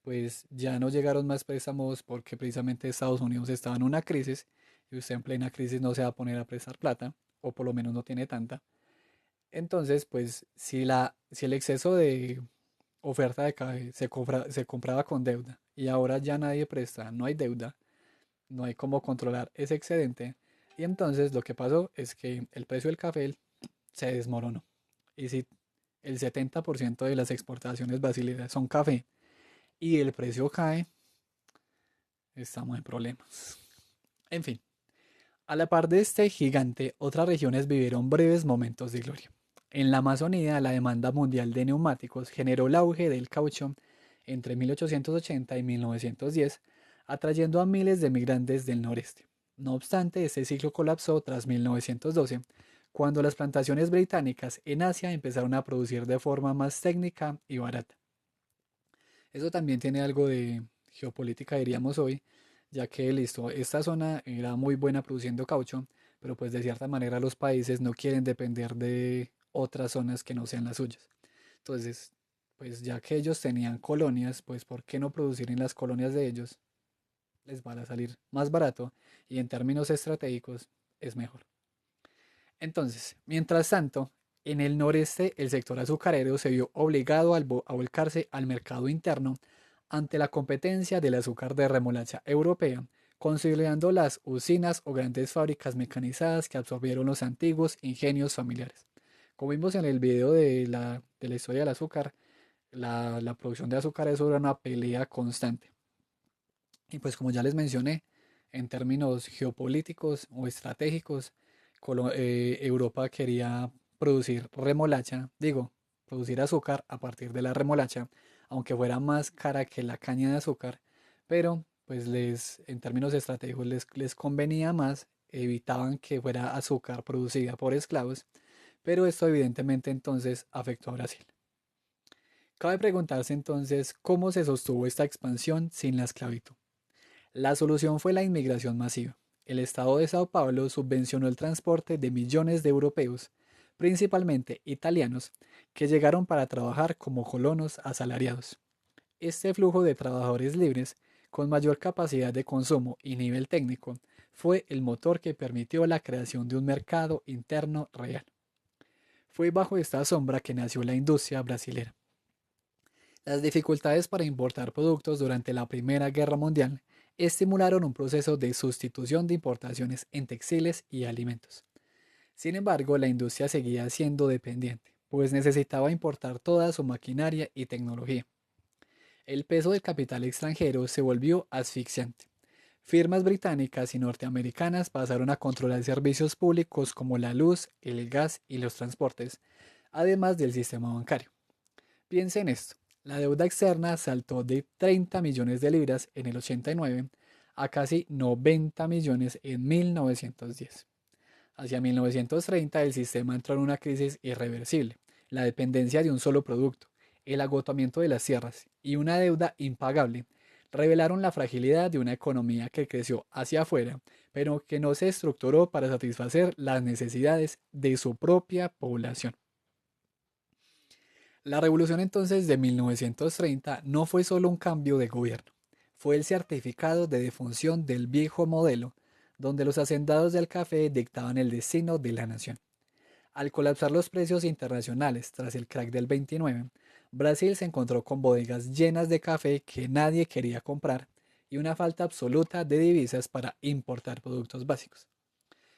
pues ya no llegaron más préstamos porque precisamente Estados Unidos estaba en una crisis y usted en plena crisis no se va a poner a prestar plata, o por lo menos no tiene tanta. Entonces, pues si el exceso de oferta de café se compraba con deuda y ahora ya nadie presta, no hay deuda, no hay cómo controlar ese excedente. Y entonces lo que pasó es que el precio del café se desmoronó. Y si el 70% de las exportaciones brasileñas son café y el precio cae, estamos en problemas. En fin, a la par de este gigante, otras regiones vivieron breves momentos de gloria. En la Amazonía, la demanda mundial de neumáticos generó el auge del caucho entre 1880 y 1910, atrayendo a miles de migrantes del noreste. No obstante, este ciclo colapsó tras 1912, cuando las plantaciones británicas en Asia empezaron a producir de forma más técnica y barata. Eso también tiene algo de geopolítica, diríamos hoy, ya que listo, esta zona era muy buena produciendo caucho, pero pues de cierta manera los países no quieren depender de otras zonas que no sean las suyas. Entonces, pues ya que ellos tenían colonias, pues ¿por qué no producir en las colonias de ellos? Les va a salir más barato y en términos estratégicos es mejor. Entonces, mientras tanto, en el noreste el sector azucarero se vio obligado a volcarse al mercado interno ante la competencia del azúcar de remolacha europea, consolidando las usinas o grandes fábricas mecanizadas que absorbieron los antiguos ingenios familiares. Como vimos en el video de la historia del azúcar, la producción de azúcar es una pelea constante. Y pues como ya les mencioné, en términos geopolíticos o estratégicos, Europa quería producir remolacha, digo, producir azúcar a partir de la remolacha, aunque fuera más cara que la caña de azúcar, pero pues en términos estratégicos les convenía más, evitaban que fuera azúcar producida por esclavos, pero esto evidentemente entonces afectó a Brasil. Cabe preguntarse entonces cómo se sostuvo esta expansión sin la esclavitud. La solución fue la inmigración masiva. El Estado de Sao Paulo subvencionó el transporte de millones de europeos, principalmente italianos, que llegaron para trabajar como colonos asalariados. Este flujo de trabajadores libres, con mayor capacidad de consumo y nivel técnico, fue el motor que permitió la creación de un mercado interno real. Fue bajo esta sombra que nació la industria brasilera. Las dificultades para importar productos durante la Primera Guerra Mundial estimularon un proceso de sustitución de importaciones en textiles y alimentos. Sin embargo, la industria seguía siendo dependiente, pues necesitaba importar toda su maquinaria y tecnología. El peso del capital extranjero se volvió asfixiante. Firmas británicas y norteamericanas pasaron a controlar servicios públicos como la luz, el gas y los transportes, además del sistema bancario. Piensa en esto. La deuda externa saltó de 30 millones de libras en el 89 a casi 90 millones en 1910. Hacia 1930 el sistema entró en una crisis irreversible, la dependencia de un solo producto, el agotamiento de las tierras y una deuda impagable revelaron la fragilidad de una economía que creció hacia afuera, pero que no se estructuró para satisfacer las necesidades de su propia población. La revolución entonces de 1930 no fue solo un cambio de gobierno, fue el certificado de defunción del viejo modelo, donde los hacendados del café dictaban el destino de la nación. Al colapsar los precios internacionales tras el crack del 29, Brasil se encontró con bodegas llenas de café que nadie quería comprar y una falta absoluta de divisas para importar productos básicos.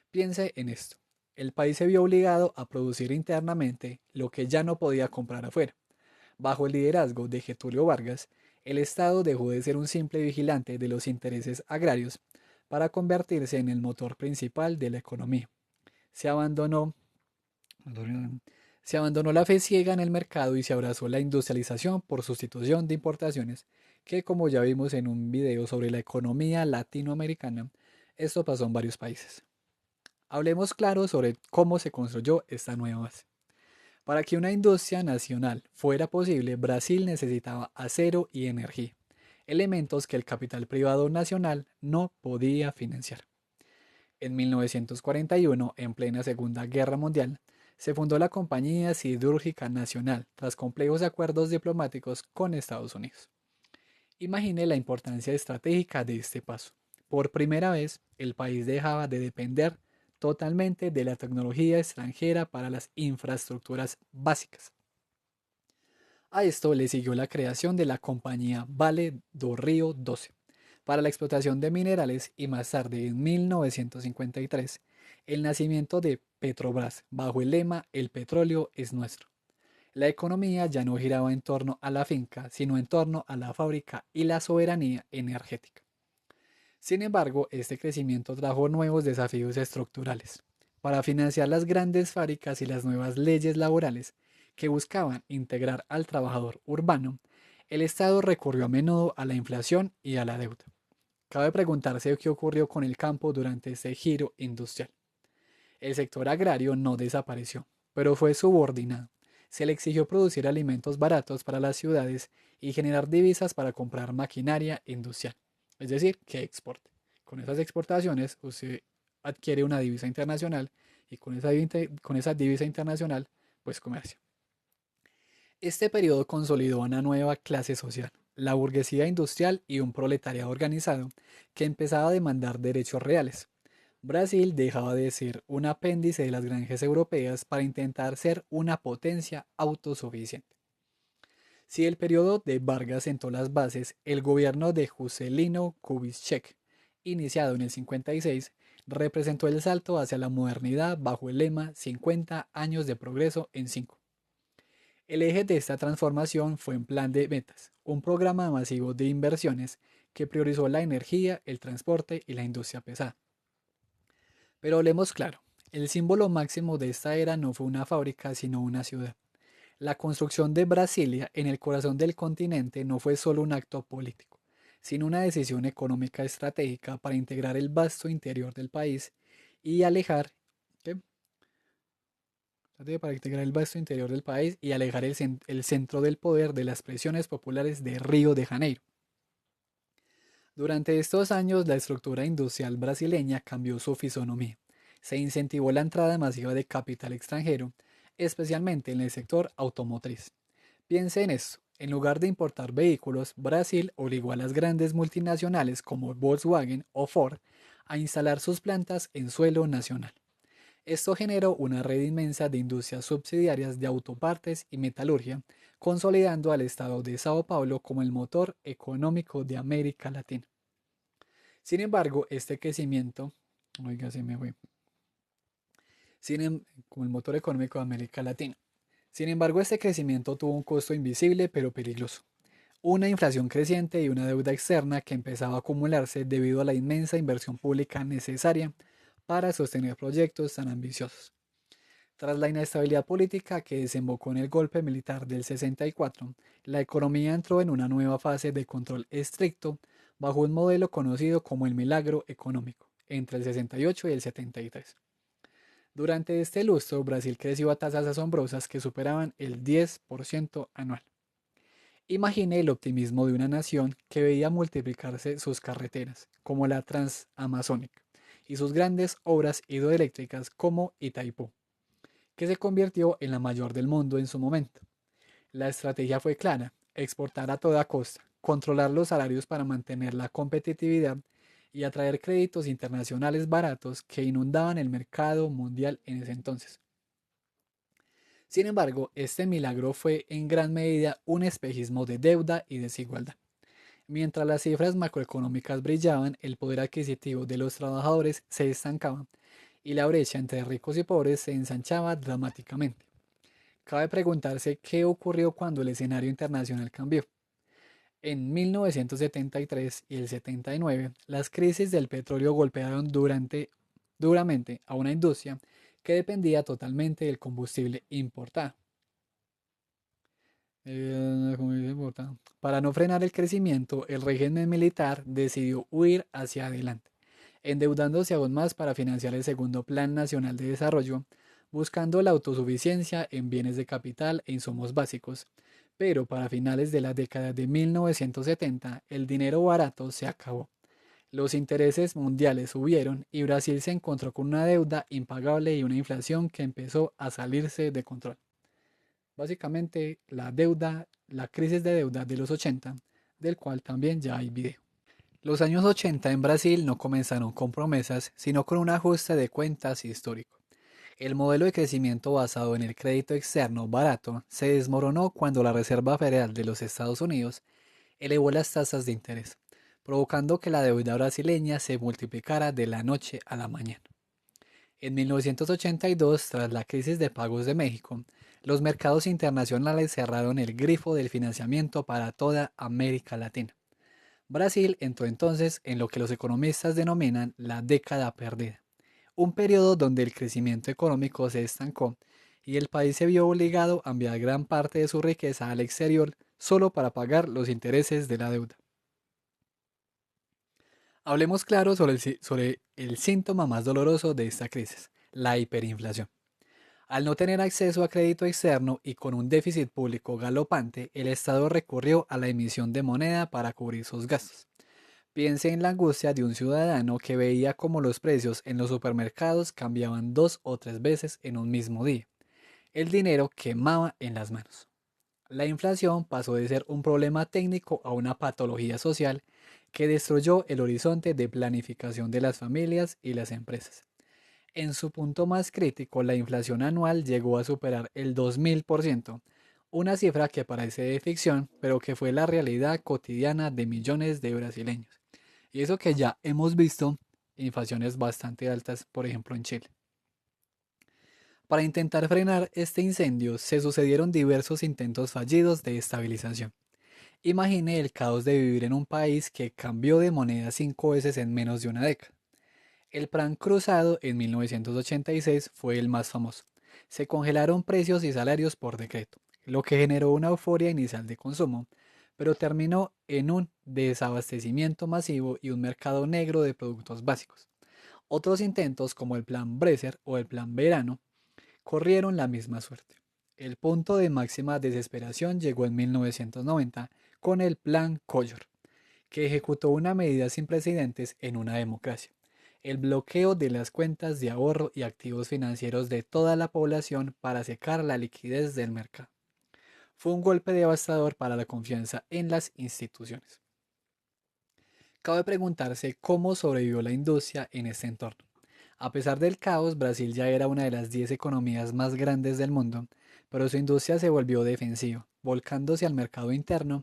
Piense en esto. El país se vio obligado a producir internamente lo que ya no podía comprar afuera. Bajo el liderazgo de Getúlio Vargas, el Estado dejó de ser un simple vigilante de los intereses agrarios para convertirse en el motor principal de la economía. Se abandonó, se abandonó la fe ciega en el mercado y se abrazó la industrialización por sustitución de importaciones, que como ya vimos en un video sobre la economía latinoamericana, esto pasó en varios países. Hablemos claro sobre cómo se construyó esta nueva base. Para que una industria nacional fuera posible, Brasil necesitaba acero y energía, elementos que el capital privado nacional no podía financiar. En 1941, en plena Segunda Guerra Mundial, se fundó la Compañía Siderúrgica Nacional tras complejos acuerdos diplomáticos con Estados Unidos. Imagine la importancia estratégica de este paso. Por primera vez, el país dejaba de depender totalmente de la tecnología extranjera para las infraestructuras básicas. A esto le siguió la creación de la compañía Vale do Rio Doce para la explotación de minerales y más tarde, en 1953, el nacimiento de Petrobras bajo el lema El petróleo es nuestro. La economía ya no giraba en torno a la finca, sino en torno a la fábrica y la soberanía energética. Sin embargo, este crecimiento trajo nuevos desafíos estructurales. Para financiar las grandes fábricas y las nuevas leyes laborales que buscaban integrar al trabajador urbano, el Estado recurrió a menudo a la inflación y a la deuda. Cabe preguntarse qué ocurrió con el campo durante este giro industrial. El sector agrario no desapareció, pero fue subordinado. Se le exigió producir alimentos baratos para las ciudades y generar divisas para comprar maquinaria industrial, es decir, que exporte. Con esas exportaciones usted adquiere una divisa internacional y con esa divisa internacional pues comercia. Este periodo consolidó una nueva clase social, la burguesía industrial y un proletariado organizado que empezaba a demandar derechos reales. Brasil dejaba de ser un apéndice de las granjas europeas para intentar ser una potencia autosuficiente. Si el periodo de Vargas sentó las bases, el gobierno de Juscelino Kubitschek, iniciado en el 56, representó el salto hacia la modernidad bajo el lema 50 años de progreso en 5. El eje de esta transformación fue un plan de metas, un programa masivo de inversiones que priorizó la energía, el transporte y la industria pesada. Pero hablemos claro, el símbolo máximo de esta era no fue una fábrica, sino una ciudad. La construcción de Brasilia en el corazón del continente no fue solo un acto político, sino una decisión económica estratégica para integrar el vasto interior del país y alejar, ¿qué? Para integrar el vasto interior del país y alejar el centro del poder de las presiones populares de Río de Janeiro. Durante estos años, la estructura industrial brasileña cambió su fisonomía. Se incentivó la entrada masiva de capital extranjero, especialmente en el sector automotriz. Piense en esto. En lugar de importar vehículos, Brasil obligó a las grandes multinacionales como Volkswagen o Ford a instalar sus plantas en suelo nacional. Esto generó una red inmensa de industrias subsidiarias de autopartes y metalurgia, consolidando al estado de Sao Paulo como el motor económico de América Latina. Sin embargo, este crecimiento, oiga, se me fue, como el motor económico de América Latina. Sin embargo, este crecimiento tuvo un costo invisible pero peligroso. Una inflación creciente y una deuda externa que empezaba a acumularse debido a la inmensa inversión pública necesaria para sostener proyectos tan ambiciosos. Tras la inestabilidad política que desembocó en el golpe militar del 64, la economía entró en una nueva fase de control estricto bajo un modelo conocido como el milagro económico, entre el 68 y el 73. Durante este lustro, Brasil creció a tasas asombrosas que superaban el 10% anual. Imagine el optimismo de una nación que veía multiplicarse sus carreteras, como la Transamazónica, y sus grandes obras hidroeléctricas como Itaipú, que se convirtió en la mayor del mundo en su momento. La estrategia fue clara: exportar a toda costa, controlar los salarios para mantener la competitividad y atraer créditos internacionales baratos que inundaban el mercado mundial en ese entonces. Sin embargo, este milagro fue en gran medida un espejismo de deuda y desigualdad. Mientras las cifras macroeconómicas brillaban, el poder adquisitivo de los trabajadores se estancaba y la brecha entre ricos y pobres se ensanchaba dramáticamente. Cabe preguntarse qué ocurrió cuando el escenario internacional cambió. En 1973 y el 79, las crisis del petróleo golpearon duramente a una industria que dependía totalmente del combustible importado. Para no frenar el crecimiento, el régimen militar decidió huir hacia adelante, endeudándose aún más para financiar el segundo Plan Nacional de Desarrollo, buscando la autosuficiencia en bienes de capital e insumos básicos. Pero para finales de la década de 1970, el dinero barato se acabó. Los intereses mundiales subieron y Brasil se encontró con una deuda impagable y una inflación que empezó a salirse de control. Básicamente la crisis de deuda de los 80, del cual también ya hay video. Los años 80 en Brasil no comenzaron con promesas, sino con un ajuste de cuentas histórico. El modelo de crecimiento basado en el crédito externo barato se desmoronó cuando la Reserva Federal de los Estados Unidos elevó las tasas de interés, provocando que la deuda brasileña se multiplicara de la noche a la mañana. En 1982, tras la crisis de pagos de México, los mercados internacionales cerraron el grifo del financiamiento para toda América Latina. Brasil entró entonces en lo que los economistas denominan la década perdida, un periodo donde el crecimiento económico se estancó y el país se vio obligado a enviar gran parte de su riqueza al exterior solo para pagar los intereses de la deuda. Hablemos claro sobre el síntoma más doloroso de esta crisis, la hiperinflación. Al no tener acceso a crédito externo y con un déficit público galopante, el Estado recurrió a la emisión de moneda para cubrir sus gastos. Piense en la angustia de un ciudadano que veía cómo los precios en los supermercados cambiaban 2 o 3 veces en un mismo día. El dinero quemaba en las manos. La inflación pasó de ser un problema técnico a una patología social que destruyó el horizonte de planificación de las familias y las empresas. En su punto más crítico, la inflación anual llegó a superar el 2000%, una cifra que parece de ficción, pero que fue la realidad cotidiana de millones de brasileños. Y eso que ya hemos visto inflaciones bastante altas, por ejemplo en Chile. Para intentar frenar este incendio, se sucedieron diversos intentos fallidos de estabilización. Imagine el caos de vivir en un país que cambió de moneda 5 veces en menos de una década. El Plan Cruzado en 1986 fue el más famoso. Se congelaron precios y salarios por decreto, lo que generó una euforia inicial de consumo, pero terminó en un desabastecimiento masivo y un mercado negro de productos básicos. Otros intentos, como el Plan Bresser o el Plan Verano, corrieron la misma suerte. El punto de máxima desesperación llegó en 1990 con el Plan Collor, que ejecutó una medida sin precedentes en una democracia: el bloqueo de las cuentas de ahorro y activos financieros de toda la población para secar la liquidez del mercado. Fue un golpe devastador para la confianza en las instituciones. Cabe preguntarse cómo sobrevivió la industria en este entorno. A pesar del caos, Brasil ya era una de las 10 economías más grandes del mundo, pero su industria se volvió defensiva, volcándose al mercado interno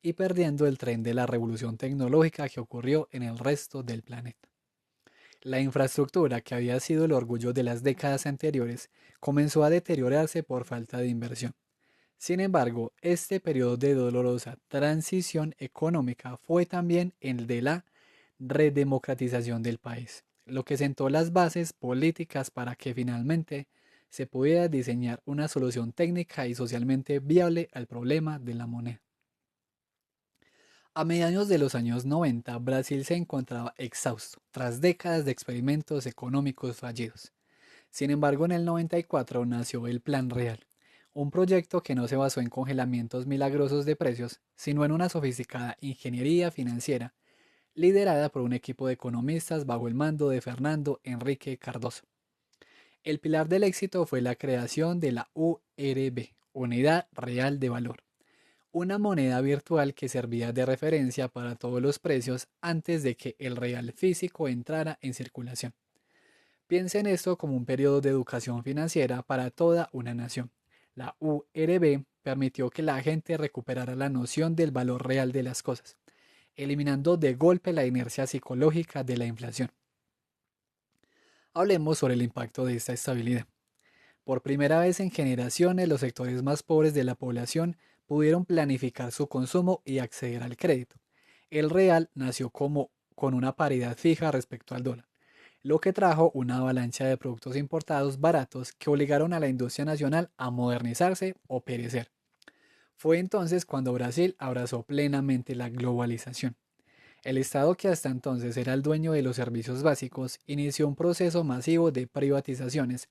y perdiendo el tren de la revolución tecnológica que ocurrió en el resto del planeta. La infraestructura, que había sido el orgullo de las décadas anteriores, comenzó a deteriorarse por falta de inversión. Sin embargo, este periodo de dolorosa transición económica fue también el de la redemocratización del país, lo que sentó las bases políticas para que finalmente se pudiera diseñar una solución técnica y socialmente viable al problema de la moneda. A mediados de los años 90, Brasil se encontraba exhausto tras décadas de experimentos económicos fallidos. Sin embargo, en el 94 nació el Plan Real, un proyecto que no se basó en congelamientos milagrosos de precios, sino en una sofisticada ingeniería financiera liderada por un equipo de economistas bajo el mando de Fernando Enrique Cardoso. El pilar del éxito fue la creación de la URB, Unidad Real de Valor, una moneda virtual que servía de referencia para todos los precios antes de que el real físico entrara en circulación. Piensa en esto como un periodo de educación financiera para toda una nación. La URB permitió que la gente recuperara la noción del valor real de las cosas, eliminando de golpe la inercia psicológica de la inflación. Hablemos sobre el impacto de esta estabilidad. Por primera vez en generaciones, los sectores más pobres de la población pudieron planificar su consumo y acceder al crédito. El real nació como con una paridad fija respecto al dólar, lo que trajo una avalancha de productos importados baratos que obligaron a la industria nacional a modernizarse o perecer. Fue entonces cuando Brasil abrazó plenamente la globalización. El Estado, que hasta entonces era el dueño de los servicios básicos, inició un proceso masivo de privatizaciones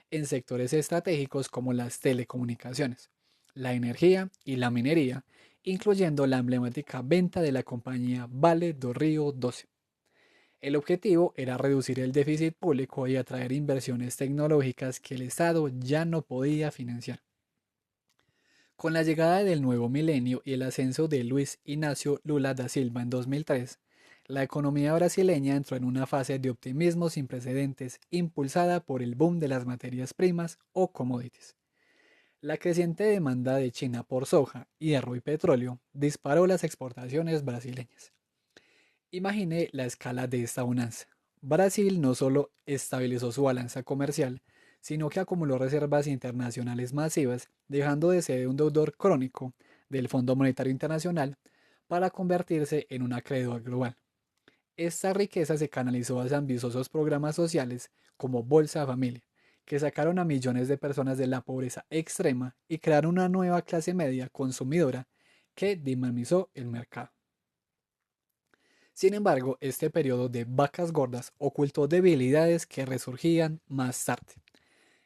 en sectores estratégicos como las telecomunicaciones, la energía y la minería, incluyendo la emblemática venta de la compañía Vale do Rio Doce. El objetivo era reducir el déficit público y atraer inversiones tecnológicas que el Estado ya no podía financiar. Con la llegada del nuevo milenio y el ascenso de Luis Ignacio Lula da Silva en 2003, la economía brasileña entró en una fase de optimismo sin precedentes impulsada por el boom de las materias primas o commodities. La creciente demanda de China por soja, hierro y petróleo disparó las exportaciones brasileñas. Imagine la escala de esta bonanza. Brasil no solo estabilizó su balanza comercial, sino que acumuló reservas internacionales masivas, dejando de ser un deudor crónico del Fondo Monetario Internacional para convertirse en un acreedor global. Esta riqueza se canalizó hacia ambiciosos programas sociales como Bolsa Familia, que sacaron a millones de personas de la pobreza extrema y crearon una nueva clase media consumidora que dinamizó el mercado. Sin embargo, este periodo de vacas gordas ocultó debilidades que resurgían más tarde.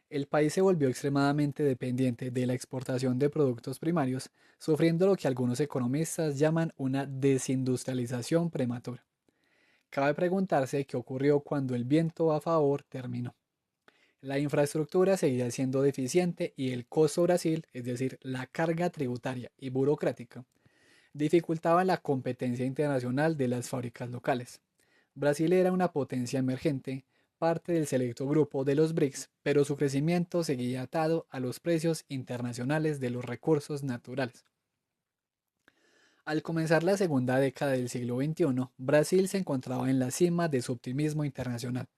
El país se volvió extremadamente dependiente de la exportación de productos primarios, sufriendo lo que algunos economistas llaman una desindustrialización prematura. Cabe preguntarse qué ocurrió cuando el viento a favor terminó. La infraestructura seguía siendo deficiente y el costo Brasil, es decir, la carga tributaria y burocrática, dificultaba la competencia internacional de las fábricas locales. Brasil era una potencia emergente, parte del selecto grupo de los BRICS, pero su crecimiento seguía atado a los precios internacionales de los recursos naturales. Al comenzar la segunda década del siglo XXI, Brasil se encontraba en la cima de su optimismo internacional,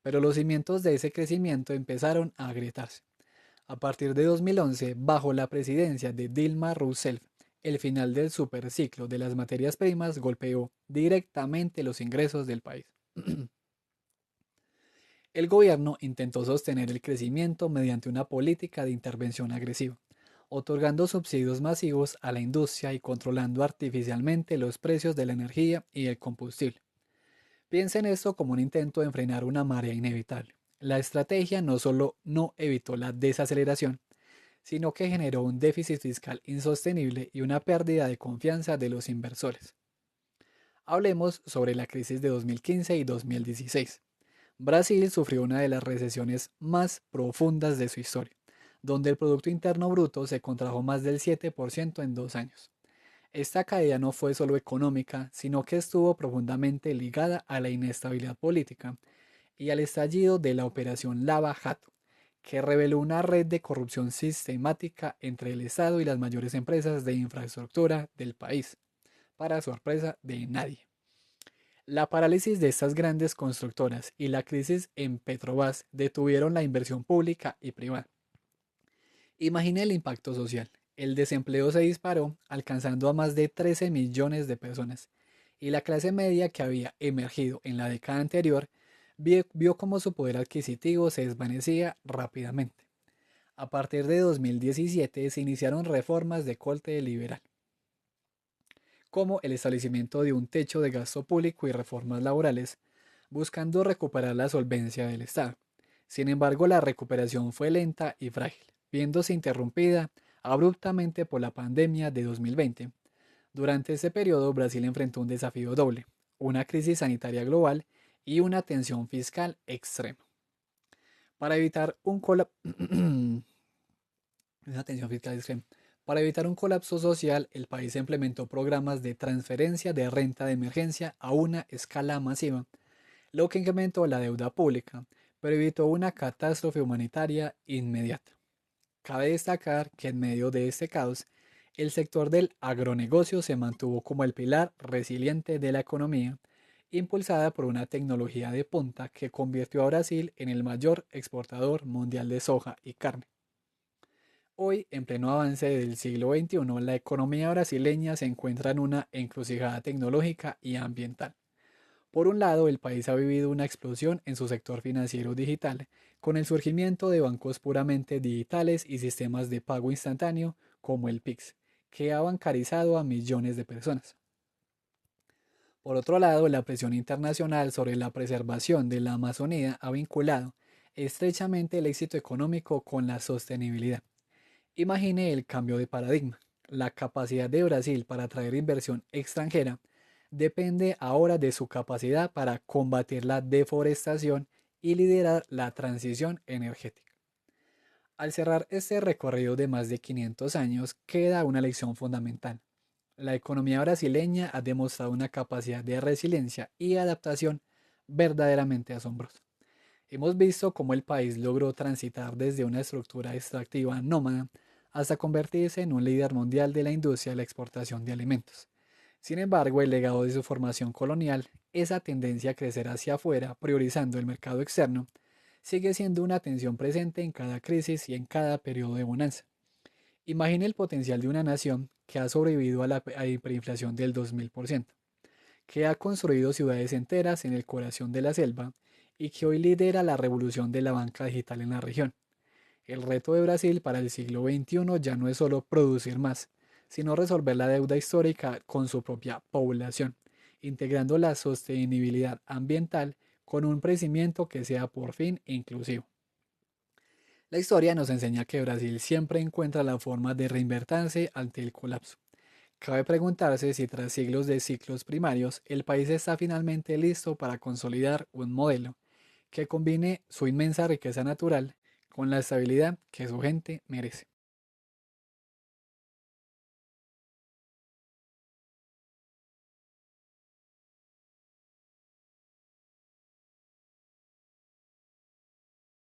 pero los cimientos de ese crecimiento empezaron a agrietarse. A partir de 2011, bajo la presidencia de Dilma Rousseff, el final del superciclo de las materias primas golpeó directamente los ingresos del país. El gobierno intentó sostener el crecimiento mediante una política de intervención agresiva, otorgando subsidios masivos a la industria y controlando artificialmente los precios de la energía y el combustible. Piensa en esto como un intento de frenar una marea inevitable. La estrategia no solo no evitó la desaceleración, sino que generó un déficit fiscal insostenible y una pérdida de confianza de los inversores. Hablemos sobre la crisis de 2015 y 2016. Brasil sufrió una de las recesiones más profundas de su historia, donde el Producto Interno Bruto se contrajo más del 7% en 2 años. Esta caída no fue solo económica, sino que estuvo profundamente ligada a la inestabilidad política y al estallido de la Operación Lava Jato, que reveló una red de corrupción sistemática entre el Estado y las mayores empresas de infraestructura del país, para sorpresa de nadie. La parálisis de estas grandes constructoras y la crisis en Petrobras detuvieron la inversión pública y privada. Imagine el impacto social. El desempleo se disparó, alcanzando a más de 13 millones de personas, y la clase media que había emergido en la década anterior vio cómo su poder adquisitivo se desvanecía rápidamente. A partir de 2017 se iniciaron reformas de corte liberal, como el establecimiento de un techo de gasto público y reformas laborales, buscando recuperar la solvencia del Estado. Sin embargo, la recuperación fue lenta y frágil, viéndose interrumpida abruptamente por la pandemia de 2020. Durante ese periodo, Brasil enfrentó un desafío doble, una crisis sanitaria global y una tensión fiscal extrema. Para evitar un colapso Una tensión fiscal extrema. Para evitar un colapso social, el país implementó programas de transferencia de renta de emergencia a una escala masiva, lo que incrementó la deuda pública, pero evitó una catástrofe humanitaria inmediata. Cabe destacar que en medio de este caos, el sector del agronegocio se mantuvo como el pilar resiliente de la economía, impulsada por una tecnología de punta que convirtió a Brasil en el mayor exportador mundial de soja y carne. Hoy, en pleno avance del siglo XXI, la economía brasileña se encuentra en una encrucijada tecnológica y ambiental. Por un lado, el país ha vivido una explosión en su sector financiero digital, con el surgimiento de bancos puramente digitales y sistemas de pago instantáneo como el Pix, que ha bancarizado a millones de personas. Por otro lado, la presión internacional sobre la preservación de la Amazonía ha vinculado estrechamente el éxito económico con la sostenibilidad. Imagine el cambio de paradigma. La capacidad de Brasil para atraer inversión extranjera depende ahora de su capacidad para combatir la deforestación y liderar la transición energética. Al cerrar este recorrido de más de 500 años, queda una lección fundamental. La economía brasileña ha demostrado una capacidad de resiliencia y adaptación verdaderamente asombrosa. Hemos visto cómo el país logró transitar desde una estructura extractiva nómada hasta convertirse en un líder mundial de la industria de la exportación de alimentos. Sin embargo, el legado de su formación colonial, esa tendencia a crecer hacia afuera, priorizando el mercado externo, sigue siendo una tensión presente en cada crisis y en cada periodo de bonanza. Imagine el potencial de una nación que ha sobrevivido a la hiperinflación del 2000%, que ha construido ciudades enteras en el corazón de la selva y que hoy lidera la revolución de la banca digital en la región. El reto de Brasil para el siglo XXI ya no es solo producir más, sino resolver la deuda histórica con su propia población, integrando la sostenibilidad ambiental con un crecimiento que sea por fin inclusivo. La historia nos enseña que Brasil siempre encuentra la forma de reinvertirse ante el colapso. Cabe preguntarse si tras siglos de ciclos primarios, el país está finalmente listo para consolidar un modelo que combine su inmensa riqueza natural con la estabilidad que su gente merece.